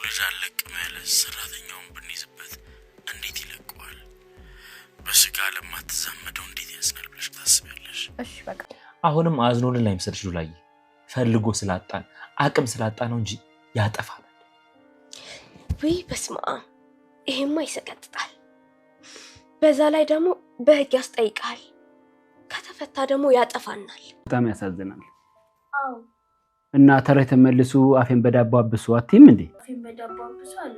ልጅ አለቅም ያለ ሰራተኛውን ብንይዝበት እንዴት ይለቀዋል? በስጋ ለማትዛመደው እንዴት ያስናል ብለሽ ታስቢያለሽ? እሺ በቃ አሁንም አዝኖልን ላይምሰርሽ ዱላይ ፈልጎ ስላጣን አቅም ስላጣ ነው እንጂ ያጠፋል። ወይ በስማ ይሄማ ይሰቀጥጣል። በዛ ላይ ደግሞ በህግ ያስጠይቃል። ከተፈታ ደግሞ ያጠፋናል። በጣም ያሳዝናል። አዎ እና ተረት መልሱ አፌን በዳቦ አብሱ አትይም እንዴ? አፌን በዳቦ አብሱ አለ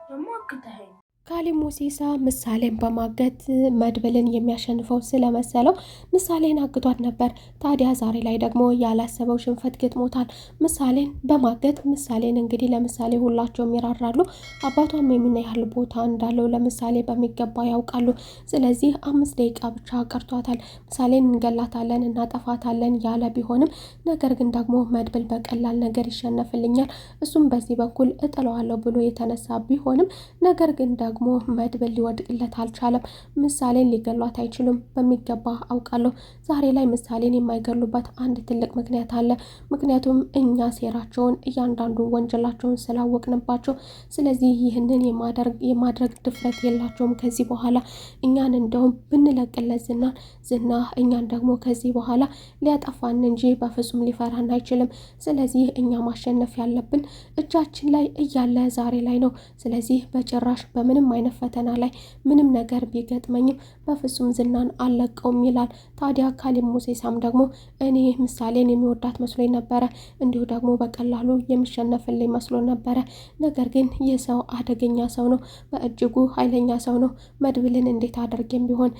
ደግሞ አክተኸኝ ካሊብ ሙሲሳ ምሳሌን በማገት መድብልን የሚያሸንፈው ስለመሰለው ምሳሌን አግቷት ነበር። ታዲያ ዛሬ ላይ ደግሞ ያላሰበው ሽንፈት ገጥሞታል። ምሳሌን በማገት ምሳሌን እንግዲህ ለምሳሌ ሁላቸውም ይራራሉ። አባቷም የምን ያህል ቦታ እንዳለው ለምሳሌ በሚገባ ያውቃሉ። ስለዚህ 5 ደቂቃ ብቻ ቀርቷታል። ምሳሌን እንገላታለን እናጠፋታለን ያለ ቢሆንም ነገር ግን ደግሞ መድብል በቀላል ነገር ይሸነፍልኛል እሱም በዚህ በኩል እጥለዋለሁ ብሎ የተነሳ ቢሆንም ነገር ግን ደግሞ መድብል ሊወድቅለት አልቻለም። ምሳሌን ሊገሏት አይችሉም በሚገባ አውቃለሁ። ዛሬ ላይ ምሳሌን የማይገሉበት አንድ ትልቅ ምክንያት አለ። ምክንያቱም እኛ ሴራቸውን እያንዳንዱ ወንጀላቸውን ስላወቅንባቸው ስለዚህ ይህንን የማድረግ ድፍረት የላቸውም። ከዚህ በኋላ እኛን እንደውም ብንለቅለት ዝና እኛን ደግሞ ከዚህ በኋላ ሊያጠፋን እንጂ በፍጹም ሊፈራን አይችልም። ስለዚህ እኛ ማሸነፍ ያለብን እጃችን ላይ እያለ ዛሬ ላይ ነው። ስለዚህ በጭራሽ በምንም አይነት ፈተና ላይ ምንም ነገር ቢገጥመኝም በፍጹም ዝናን አለቀውም ይላል። ታዲያ ካሊብ ሙሲሳም ደግሞ እኔ ምሳሌን የሚወዳት መስሎኝ ነበረ፣ እንዲሁ ደግሞ በቀላሉ የሚሸነፍልኝ መስሎ ነበረ። ነገር ግን ይህ ሰው አደገኛ ሰው ነው፣ በእጅጉ ኃይለኛ ሰው ነው። መድብልን እንዴት አድርጌም ቢሆን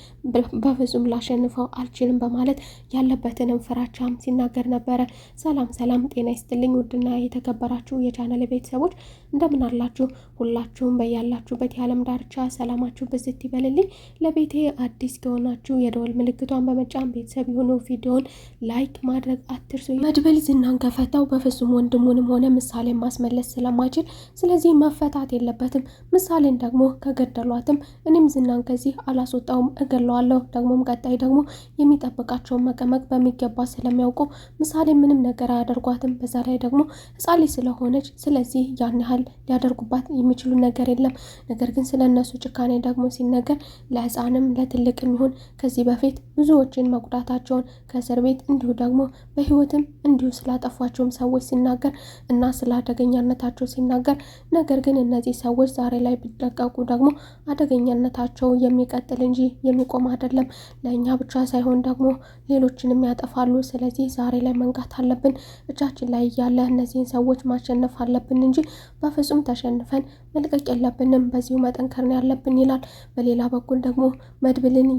በፍጹም ላሸንፈው አልችልም በማለት ያለበትንም ፍራቻም ሲናገር ነበረ። ሰላም ጤና ይስጥልኝ ውድና የተከበራችሁ የቻናሌ ቤተሰቦች እንደምን አላችሁ? ሁላችሁም በያላችሁበት የዓለም ዳርቻ ሰላማችሁ በዝት ይበልልኝ። ለቤቴ አዲስ ከሆናችሁ የደወል ምልክቷን በመጫን ቤተሰብ የሆኑ ቪዲዮን ላይክ ማድረግ አትርሱ። መድብል ዝናን ከፈታው በፍጹም ወንድሙንም ሆነ ምሳሌን ማስመለስ ስለማይችል ስለዚህ መፈታት የለበትም። ምሳሌን ደግሞ ከገደሏትም እኔም ዝናን ከዚህ አላስወጣውም እገለዋለሁ። ደግሞም ቀጣይ ደግሞ የሚጠብቃቸውን መቀመቅ በሚገባ ስለሚያውቁ ምሳሌ ምንም ነገር አያደርጓትም። በዛ ላይ ደግሞ ሕፃን ልጅ ስለሆነች ስለዚህ ያን ያህል ሊያደርጉባት የሚችሉ ነገር የለም። ነገር ግን ስለነሱ ጭካኔ ደግሞ ሲነገር ለሕፃንም ለትልቅም ይሁን ከዚህ በፊት ብዙዎችን መጉዳታቸውን ከእስር ቤት እንዲሁ ደግሞ በህይወትም እንዲሁ ስላጠፏቸውም ሰዎች ሲናገር እና ስላደገኛነታቸው ሲናገር ነገር ግን እነዚህ ሰዎች ዛሬ ላይ ቢለቀቁ ደግሞ አደገኛነታቸው የሚቀጥል እንጂ የሚቆም አይደለም። ለእኛ ብቻ ሳይሆን ደግሞ ሌሎችንም ያጠፋሉ። ስለዚህ ዛሬ ላይ መንቃት አለብን። እጃችን ላይ ያለ እነዚህን ሰዎች ማሸነፍ አለብን እንጂ በፍጹም ተሸንፈን መልቀቅ የለብንም። በዚሁ መጠንከር ነው ያለብን ይላል። በሌላ በኩል ደግሞ መድብልን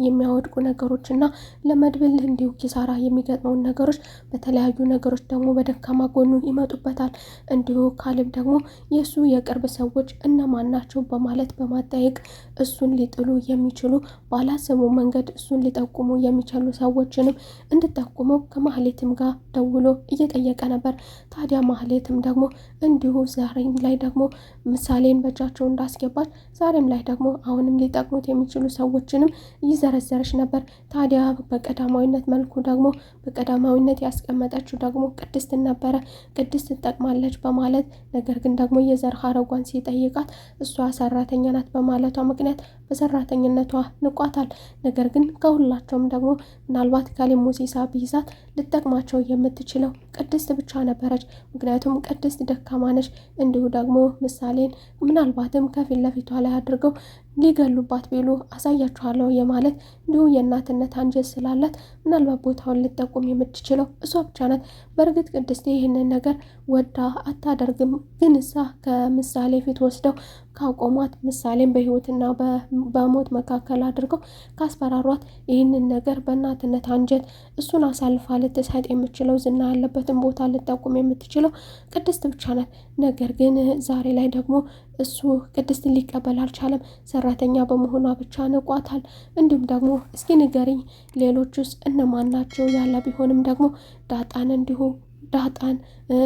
የሚያወድቁ ነገሮችና ለመድብል እንዲሁ ኪሳራ የሚገጥመውን ነገሮች በተለያዩ ነገሮች ደግሞ በደካማ ጎኑ ይመጡበታል። እንዲሁ ካሊብ ደግሞ የሱ የቅርብ ሰዎች እነማን ናቸው በማለት በማጠየቅ እሱን ሊጥሉ የሚችሉ ባላሰቡ መንገድ እሱን ሊጠቁሙ የሚችሉ ሰዎችንም እንድጠቁመው ከማህሌትም ጋር ደውሎ እየጠየቀ ነበር። ታዲያ ማህሌትም ደግሞ እንዲሁ ዛሬም ላይ ደግሞ ምሳሌን በእጃቸው እንዳስገባች ዛሬም ላይ ደግሞ አሁንም ሊጠቅሙት የሚችሉ ሰዎችንም እየዘረዘረች ነበር። ታዲያ በቀዳማዊነት መልኩ ደግሞ በቀዳማዊነት ያስቀመጠችው ደግሞ ቅድስትን ነበረ። ቅድስት ትጠቅማለች በማለት ነገር ግን ደግሞ የዘር ሐረጓን ሲጠይቃት እሷ ሰራተኛ ናት በማለቷ ምክንያት በሰራተኝነቷ ንቋታል። ነገር ግን ከሁላቸውም ደግሞ ምናልባት ካሊብ ሙሲሳ ቢይዛት ልጠቅማቸው የምትችለው ቅድስት ብቻ ነበረች። ምክንያቱም ቅድስት ደካማ ነች። እንዲሁ ደግሞ ምሳሌን ምናልባትም ከፊት ለፊቷ ላይ አድርገው ሊገሉባት ቢሉ አሳያችኋለሁ የማለት እንዲሁ የእናትነት አንጀት ስላላት ምናልባት ቦታውን ልጠቁም የምትችለው እሷ ብቻ ናት። በእርግጥ ቅድስት ይህንን ነገር ወዳ አታደርግም። ግን እሷ ከምሳሌ ፊት ወስደው ካቆሟት ምሳሌን በህይወትና በሞት መካከል አድርገው ካስፈራሯት ይህንን ነገር በእናትነት አንጀት እሱን አሳልፋ ልትሰጥ የምትችለው ዝና ያለበትን ቦታ ልጠቁም የምትችለው ቅድስት ብቻ ናት። ነገር ግን ዛሬ ላይ ደግሞ እሱ ቅድስት ሊቀበል አልቻለም። ሰራተኛ በመሆኗ ብቻ ንቋታል። እንዲሁም ደግሞ እስኪ ንገሪኝ ሌሎቹስ እነማን ናቸው ያለ ቢሆንም ደግሞ ዳጣን እንዲሁ ዳጣን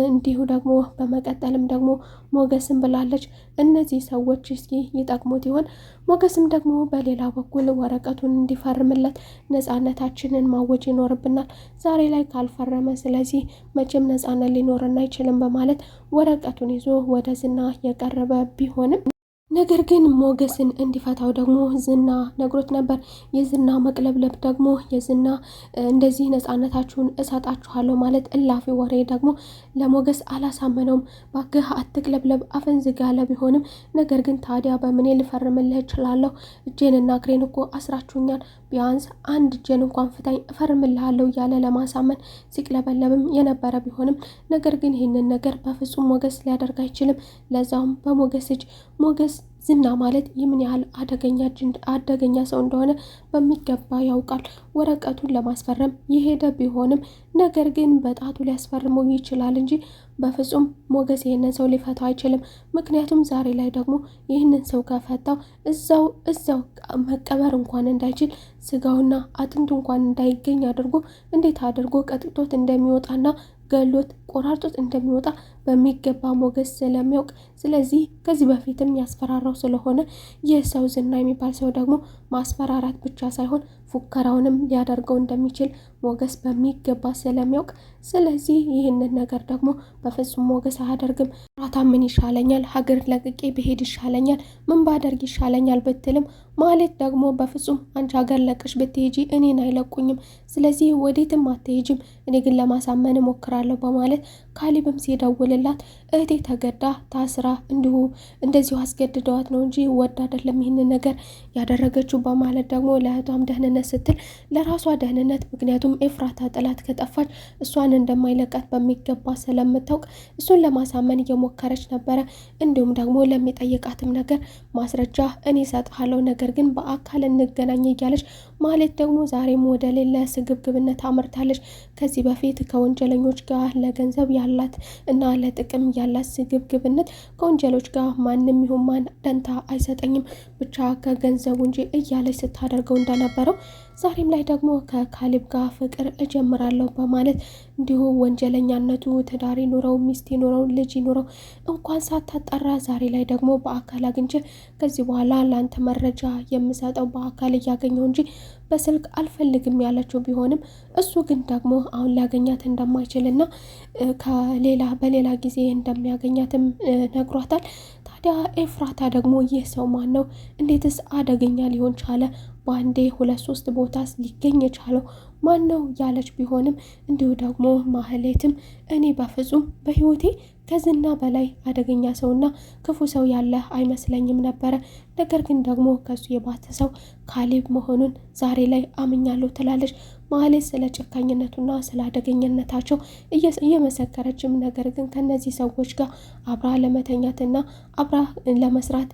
እንዲሁ ደግሞ በመቀጠልም ደግሞ ሞገስም ብላለች። እነዚህ ሰዎች እስኪ ይጠቅሙት ይሆን? ሞገስም ደግሞ በሌላ በኩል ወረቀቱን እንዲፈርምለት ነፃነታችንን ማወጅ ይኖርብናል ዛሬ ላይ ካልፈረመ ስለዚህ መቼም ነፃነት ሊኖረን አይችልም በማለት ወረቀቱን ይዞ ወደ ዝና የቀረበ ቢሆንም ነገር ግን ሞገስን እንዲፈታው ደግሞ ዝና ነግሮት ነበር። የዝና መቅለብለብ ደግሞ የዝና እንደዚህ ነፃነታችሁን እሰጣችኋለሁ ማለት እላፊ ወሬ ደግሞ ለሞገስ አላሳመነውም። ባክህ አትቅለብለብ አፈን ዝጋ ያለ ቢሆንም ነገር ግን ታዲያ በምን ልፈርምልህ እችላለሁ? እጄንና እግሬን እኮ አስራችሁኛል፣ ቢያንስ አንድ እጄን እንኳን ፍታኝ እፈርምልሃለሁ እያለ ለማሳመን ሲቅለበለብም የነበረ ቢሆንም ነገር ግን ይህንን ነገር በፍጹም ሞገስ ሊያደርግ አይችልም። ለዛውም በሞገስ እጅ ሞገስ ዝና ማለት የምን ያህል አደገኛ ሰው እንደሆነ በሚገባ ያውቃል። ወረቀቱን ለማስፈረም የሄደ ቢሆንም ነገር ግን በጣቱ ሊያስፈርመው ይችላል እንጂ በፍጹም ሞገስ ይህንን ሰው ሊፈታው አይችልም። ምክንያቱም ዛሬ ላይ ደግሞ ይህንን ሰው ከፈታው እዛው መቀበር እንኳን እንዳይችል ስጋውና አጥንቱ እንኳን እንዳይገኝ አድርጎ እንዴት አድርጎ ቀጥቅጦት እንደሚወጣና ገሎት ቆራርጦት እንደሚወጣ በሚገባ ሞገስ ስለሚያውቅ ስለዚህ ከዚህ በፊትም ያስፈራራው ስለሆነ ይህ ሰው ዝና የሚባል ሰው ደግሞ ማስፈራራት ብቻ ሳይሆን ፉከራውንም ሊያደርገው እንደሚችል ሞገስ በሚገባ ስለሚያውቅ ስለዚህ ይህንን ነገር ደግሞ በፍጹም ሞገስ አያደርግም። ራታ ምን ይሻለኛል፣ ሀገር ለቅቄ ብሄድ ይሻለኛል፣ ምን ባደርግ ይሻለኛል ብትልም ማለት ደግሞ በፍጹም አንቺ ሀገር ለቅሽ ብትሄጂ እኔን አይለቁኝም፣ ስለዚህ ወዴትም አትሄጂም፣ እኔ ግን ለማሳመን እሞክራለሁ በማለት ካሊብም ሲደውልላት እህቴ ተገዳ ታስራ እንደዚሁ አስገድደዋት ነው እንጂ ወድ አይደለም ይህንን ነገር ያደረገችው በማለት ደግሞ ለእህቷም ደህንነት ስትል ለራሷ ደህንነት ምክንያቱም ኤፍራታ ጥላት ከጠፋች እሷን እንደማይለቃት በሚገባ ስለምታውቅ እሱን ለማሳመን እየሞከረች ነበረ። እንዲሁም ደግሞ ለሚጠይቃትም ነገር ማስረጃ እኔ እሰጥሃለሁ ነገር ግን በአካል እንገናኝ እያለች ማለት ደግሞ ዛሬም ወደ ሌላ ስግብግብነት አመርታለች። ከዚህ በፊት ከወንጀለኞች ጋር ለገንዘብ ያላት እና ለጥቅም ያላት ስግብግብነት ከወንጀሎች ጋር ማንም ይሁን ማን ደንታ አይሰጠኝም ብቻ ከገንዘቡ እንጂ እያለች ስታደርገው እንደነበረው ዛሬም ላይ ደግሞ ከካሊብ ጋር ፍቅር እጀምራለሁ በማለት እንዲሁ ወንጀለኛነቱ ትዳር ኑረው ሚስት ኑረው ልጅ ኑረው እንኳን ሳታጠራ ዛሬ ላይ ደግሞ በአካል አግኝቼ ከዚህ በኋላ ለአንተ መረጃ የምሰጠው በአካል እያገኘው እንጂ በስልክ አልፈልግም ያለችው ቢሆንም እሱ ግን ደግሞ አሁን ሊያገኛት እንደማይችልና በሌላ ጊዜ እንደሚያገኛትም ነግሯታል። ታዲያ ኤፍራታ ደግሞ ይህ ሰው ማን ነው? እንዴትስ አደገኛ ሊሆን ቻለ? በአንዴ 2-3 ቦታስ ሊገኝ የቻለው ማን ነው ያለች ቢሆንም እንዲሁ ደግሞ ማህሌትም እኔ በፍጹም በህይወቴ ከዝና በላይ አደገኛ ሰውና ክፉ ሰው ያለ አይመስለኝም ነበረ። ነገር ግን ደግሞ ከሱ የባሰ ሰው ካሊብ መሆኑን ዛሬ ላይ አምኛለሁ ትላለች። ማህሌት ስለ ጨካኝነቱና ስለ አደገኝነታቸው እየመሰከረችም ነገር ግን ከነዚህ ሰዎች ጋር አብራ ለመተኛትና አብራ ለመስራት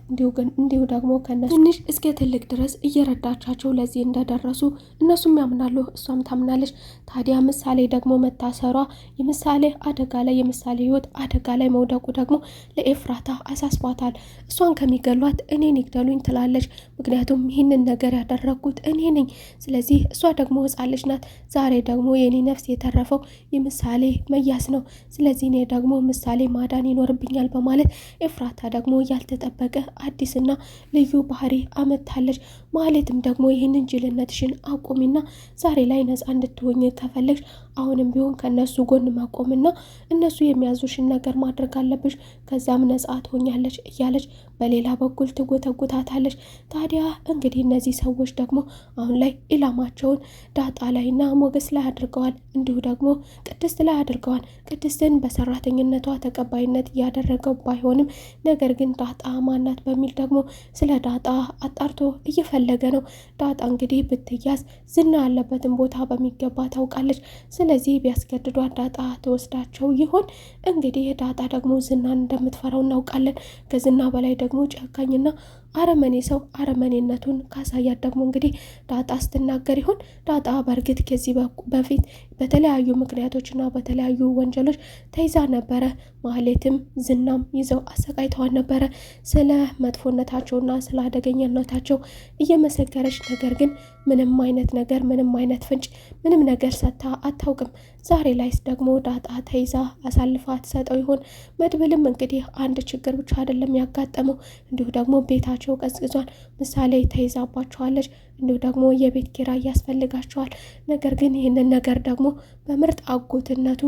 እንዲሁ ደግሞ ከነሱ ትንሽ እስከ ትልቅ ድረስ እየረዳቻቸው ለዚህ እንደደረሱ እነሱም ያምናሉ፣ እሷም ታምናለች። ታዲያ ምሳሌ ደግሞ መታሰሯ የምሳሌ አደጋ ላይ የምሳሌ ህይወት አደጋ ላይ መውደቁ ደግሞ ለኤፍራታ አሳስቧታል። እሷን ከሚገሏት እኔን ይግደሉኝ ትላለች። ምክንያቱም ይህንን ነገር ያደረግኩት እኔ ነኝ። ስለዚህ እሷ ደግሞ ህጻን ልጅ ናት። ዛሬ ደግሞ የኔ ነፍስ የተረፈው የምሳሌ መያዝ ነው። ስለዚህ እኔ ደግሞ ምሳሌ ማዳን ይኖርብኛል በማለት ኤፍራታ ደግሞ ያልተጠበቀ አዲስና ልዩ ባህሪ አመጣለች። ማለትም ደግሞ ይህንን ጅልነትሽን አቁሚና ዛሬ ላይ ነፃ እንድትሆኝ ከፈለግሽ አሁንም ቢሆን ከነሱ ጎን መቆምና እነሱ የሚያዙሽን ነገር ማድረግ አለብሽ፣ ከዛም ነፃ ትሆኛለች እያለች በሌላ በኩል ትጎተጉታታለች። ታዲያ እንግዲህ እነዚህ ሰዎች ደግሞ አሁን ላይ ኢላማቸውን ዳጣ ላይና ሞገስ ላይ አድርገዋል፣ እንዲሁ ደግሞ ቅድስት ላይ አድርገዋል። ቅድስትን በሰራተኝነቷ ተቀባይነት እያደረገው ባይሆንም ነገር ግን ዳጣ ማናት በሚል ደግሞ ስለ ዳጣ አጣርቶ እየፈለገ ነው። ዳጣ እንግዲህ ብትያዝ ዝና ያለበትን ቦታ በሚገባ ታውቃለች። ስለዚህ ቢያስገድዷት ዳጣ ተወስዳቸው ይሆን? እንግዲህ ዳጣ ደግሞ ዝናን እንደምትፈራው እናውቃለን። ከዝና በላይ ደግሞ ጨካኝና አረመኔ ሰው አረመኔነቱን ካሳያት ደግሞ እንግዲህ ዳጣ ስትናገር ይሆን? ዳጣ በእርግጥ ከዚህ በፊት በተለያዩ ምክንያቶችና በተለያዩ ወንጀሎች ተይዛ ነበረ። ማህሌትም ዝናም ይዘው አሰቃይተዋል ነበረ። ስለ መጥፎነታቸውና ስለ አደገኛነታቸው እየመሰከረች ነገር ግን ምንም አይነት ነገር ምንም አይነት ፍንጭ ምንም ነገር ሰጥታ አታውቅም። ዛሬ ላይስ ደግሞ ዳጣ ተይዛ አሳልፋ ትሰጠው ይሆን? መድብልም እንግዲህ አንድ ችግር ብቻ አይደለም ያጋጠመው፣ እንዲሁ ደግሞ ቤታቸው ቀዝቅዟል። ምሳሌ ተይዛባቸዋለች፣ እንዲሁ ደግሞ የቤት ኪራይ ያስፈልጋቸዋል። ነገር ግን ይህንን ነገር ደግሞ በምርጥ አጎትነቱ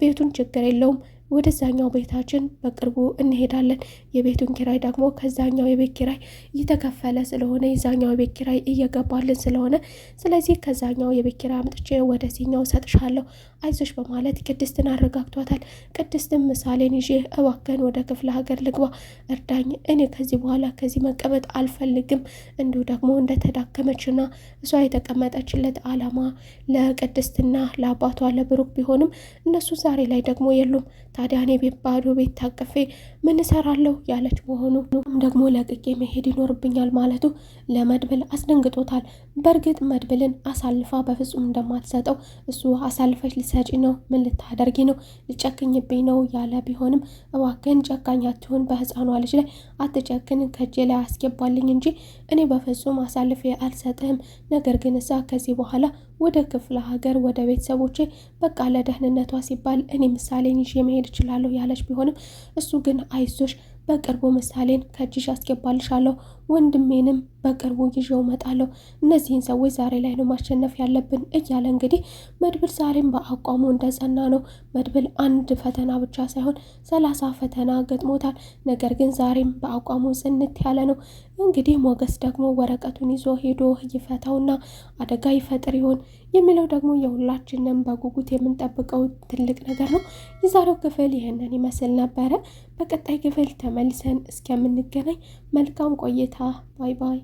ቤቱን ችግር የለውም ወደዛኛው ቤታችን በቅርቡ እንሄዳለን። የቤቱን ኪራይ ደግሞ ከዛኛው የቤት ኪራይ እየተከፈለ ስለሆነ የዛኛው የቤት ኪራይ እየገባልን ስለሆነ ስለዚህ ከዛኛው የቤት ኪራይ አምጥቼ ወደዚህኛው ሰጥሻለሁ አይዞሽ በማለት ቅድስትን አረጋግቷታል። ቅድስትም ምሳሌን ይዤ እባክህን ወደ ክፍለ ሀገር ልግባ እርዳኝ፣ እኔ ከዚህ በኋላ ከዚህ መቀመጥ አልፈልግም። እንዲሁ ደግሞ እንደተዳከመችና እሷ የተቀመጠችለት አላማ ለቅድስትና ለአባቷ ለብሩክ ቢሆንም እነሱ ዛሬ ላይ ደግሞ የሉም። ታዲያ እኔ ባዶ ቤት ታቅፌ ምን እሰራለሁ ያለች መሆኑ ደግሞ ለቅቄ መሄድ ይኖርብኛል ማለቱ ለመድብል አስደንግጦታል። በእርግጥ መድብልን አሳልፋ በፍጹም እንደማትሰጠው እሱ አሳልፈች ልሰጪ ነው፣ ምን ልታደርጊ ነው፣ ልጨክኝብኝ ነው ያለ ቢሆንም እባክህን ጨካኝ አትሁን፣ በህፃኗ ልጅ ላይ አትጨክን፣ ከእጄ ላይ አስገባልኝ እንጂ እኔ በፍጹም አሳልፌ አልሰጥህም። ነገር ግን እዛ ከዚህ በኋላ ወደ ክፍለ ሀገር ወደ ቤተሰቦቼ በቃ ለደህንነቷ ሲባል እኔ ምሳሌን ይዤ መሄድ እችላለሁ ያለች ቢሆንም እሱ ግን አይዞሽ በቅርቡ ምሳሌን ከእጅሽ አስገባልሻለሁ፣ ወንድሜንም በቅርቡ ይዤው እመጣለሁ፣ እነዚህን ሰዎች ዛሬ ላይ ነው ማሸነፍ ያለብን እያለ እንግዲህ መድብል ዛሬም በአቋሙ እንደጸና ነው። መድብል አንድ ፈተና ብቻ ሳይሆን 30 ፈተና ገጥሞታል። ነገር ግን ዛሬም በአቋሙ ጽንት ያለ ነው። እንግዲህ ሞገስ ደግሞ ወረቀቱን ይዞ ሄዶ ይፈታውና አደጋ ይፈጥር ይሆን የሚለው ደግሞ የሁላችንም በጉጉት የምንጠብቀው ትልቅ ነገር ነው። የዛሬው ክፍል ይህንን ይመስል ነበረ። በቀጣይ ክፍል ተመልሰን እስከምንገናኝ መልካም ቆይታ። ባይ ባይ።